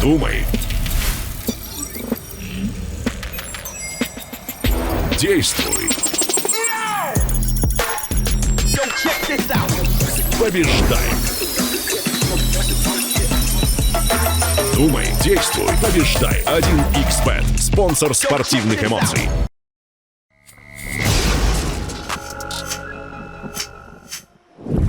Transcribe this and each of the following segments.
Думай. Действуй. Побеждай. Думай, действуй, побеждай. 1xBet. Спонсор спортивных эмоций.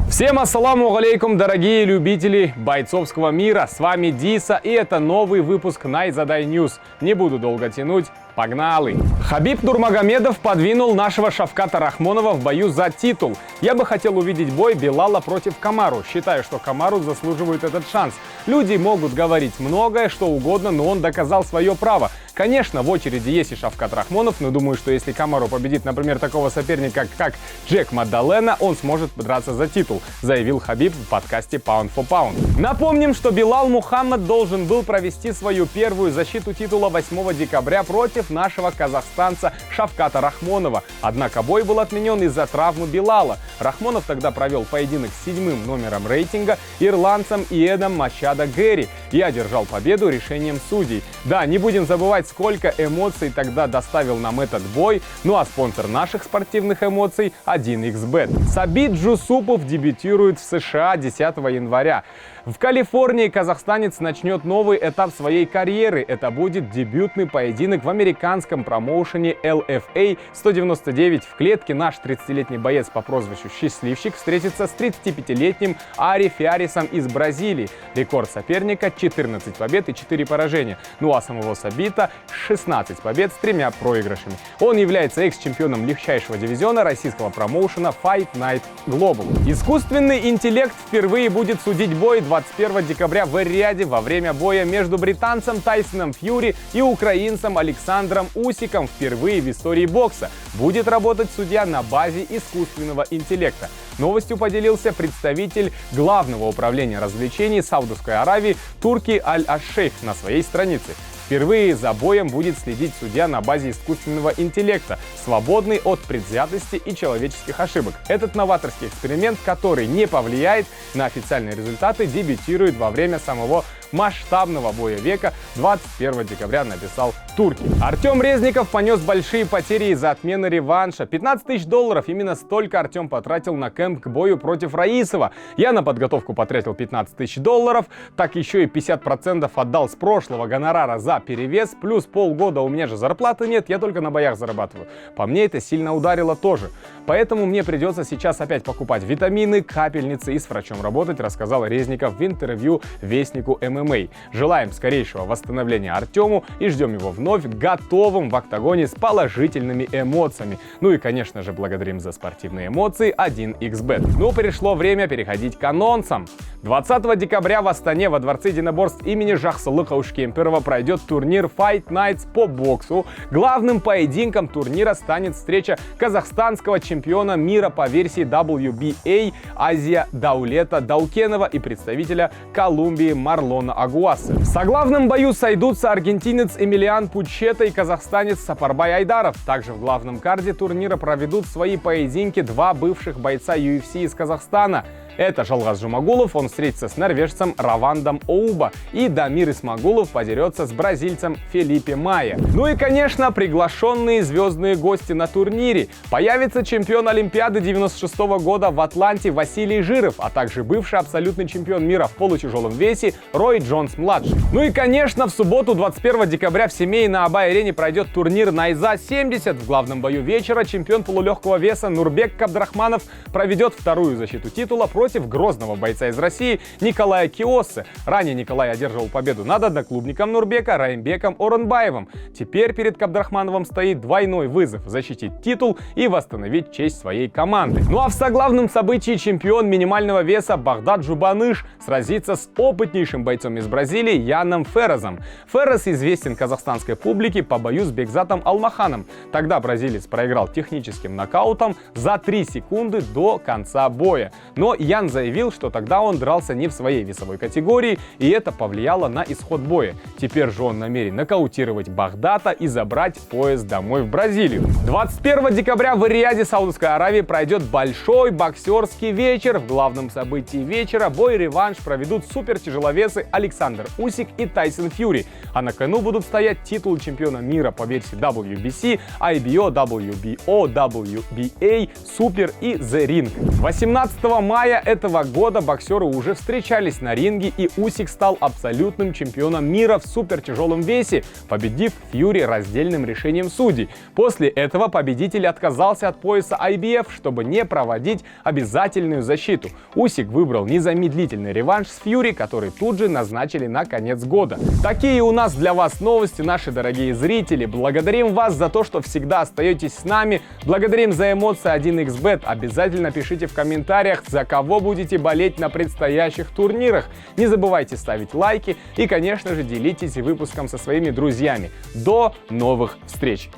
Всем ассаламу алейкум, дорогие любители бойцовского мира. С вами Диса, и это новый выпуск Найзадай Ньюс. Не буду долго тянуть. Погнали! Хабиб Нурмагомедов подвинул нашего Шавката Рахмонова в бою за титул. Я бы хотел увидеть бой Белала против Камару. Считаю, что Камару заслуживает этот шанс. Люди могут говорить многое, что угодно, но он доказал свое право. Конечно, в очереди есть и Шавкат Рахмонов, но думаю, что если Камару победит, например, такого соперника, как Джек Мадалена, он сможет драться за титул, заявил Хабиб в подкасте Pound for Pound. Напомним, что Белал Мухаммад должен был провести свою первую защиту титула 8 декабря против нашего казахстанца Шавката Рахмонова. Однако бой был отменен из-за травмы Белала. Рахмонов тогда провел поединок с 7-м номером рейтинга ирландцем Иэном Мачадо Гэри и одержал победу решением судей. Да, не будем забывать, сколько эмоций тогда доставил нам этот бой. Ну а спонсор наших спортивных эмоций — 1xBet. Сабит Джусупов дебютирует в США 10 января. В Калифорнии казахстанец начнет новый этап своей карьеры. Это будет дебютный поединок в американском промоушене LFA 199. В клетке наш 30-летний боец по прозвищу «Счастливчик» встретится с 35-летним Ари Фиарисом из Бразилии. Рекорд соперника — 14 побед и 4 поражения. Ну а самого Сабита — 16 побед с 3 проигрышами. Он является экс-чемпионом легчайшего дивизиона российского промоушена Fight Night Global. Искусственный интеллект впервые будет судить бой 21 декабря в Эр-Рияде во время боя между британцем Тайсоном Фьюри и украинцем Александром Усиком. Впервые в истории бокса будет работать судья на базе искусственного интеллекта. Новостью поделился представитель Главного управления развлечений Саудовской Аравии Турки Аль-Аш-Шейх на своей странице. Впервые за боем будет следить судья на базе искусственного интеллекта, свободный от предвзятости и человеческих ошибок. Этот новаторский эксперимент, который не повлияет на официальные результаты, дебютирует во время самого масштабного боя века 21 декабря, написал Турки. Артем Резников понес большие потери из-за отмены реванша. $15 000. Именно столько Артем потратил на кэмп к бою против Раисова. Я на подготовку потратил $15 000, так еще и 50% отдал с прошлого гонорара за перевес, плюс полгода у меня же зарплаты нет, я только на боях зарабатываю. По мне это сильно ударило тоже. Поэтому мне придется сейчас опять покупать витамины, капельницы и с врачом работать, рассказал Резников в интервью Вестнику ММА. Желаем скорейшего восстановления Артему и ждем его вновь готовым в октагоне с положительными эмоциями. Ну и, конечно же, благодарим за спортивные эмоции 1xBet. Ну, пришло время переходить к анонсам. 20 декабря в Астане во Дворце единоборств имени Жахсылыка Ушкемперова пройдет турнир Fight Nights по боксу. Главным поединком турнира станет встреча казахстанского чемпиона мира по версии WBA Азия Даулета Даукенова и представителя Колумбии Марлона Агуасы. В соглавном бою сойдутся аргентинец Эмилиан Пучета и казахстанец Сапарбай Айдаров. Также в главном карде турнира проведут свои поединки два бывших бойца UFC из Казахстана. Это Жалгаз Жумагулов, он встретится с норвежцем Равандом Оуба, и Дамир Исмагулов подерется с бразильцем Фелипе Майя. Ну и, конечно, приглашенные звездные гости на турнире. Появится чемпион Олимпиады 96 года в Атланте Василий Жиров, а также бывший абсолютный чемпион мира в полутяжелом весе Рой Джонс-младший. Ну и, конечно, в субботу 21 декабря в Семее на Абай-арене пройдет турнир Найза 70. В главном бою вечера чемпион полулегкого веса Нурбек Кабдрахманов проведет вторую защиту титула против грозного бойца из России Николая Киоссе. Ранее Николай одерживал победу над одноклубником Нурбека Раимбеком Оронбаевым. Теперь перед Кабдрахмановым стоит двойной вызов — защитить титул и восстановить честь своей команды. Ну а в соглавном событии чемпион минимального веса Багдад Джубаныш сразится с опытнейшим бойцом из Бразилии Яном Ферресом. Феррес известен казахстанской публике по бою с Бекзатом Алмаханом. Тогда бразилец проиграл техническим нокаутом за 3 секунды до конца боя. Но Ян заявил, что тогда он дрался не в своей весовой категории, и это повлияло на исход боя. Теперь же он намерен нокаутировать Багдата и забрать пояс домой в Бразилию. 21 декабря в Риаде, Саудовской Аравии, пройдет большой боксерский вечер. В главном событии вечера бой-реванш проведут супертяжеловесы Александр Усик и Тайсон Фьюри. А на кону будут стоять титул чемпиона мира по версии WBC, IBO, WBO, WBA, Супер и The Ring. 18 мая этого года боксеры уже встречались на ринге, и Усик стал абсолютным чемпионом мира в супертяжелом весе, победив Фьюри раздельным решением судей. После этого победитель отказался от пояса IBF, чтобы не проводить обязательную защиту. Усик выбрал незамедлительный реванш с Фьюри, который тут же назначили на конец года. Такие у нас для вас новости, наши дорогие зрители. Благодарим вас за то, что всегда остаетесь с нами. Благодарим за эмоции 1xBet. Обязательно пишите в комментариях, за кого будете болеть на предстоящих турнирах. Не забывайте ставить лайки и, конечно же, делитесь выпуском со своими друзьями. До новых встреч!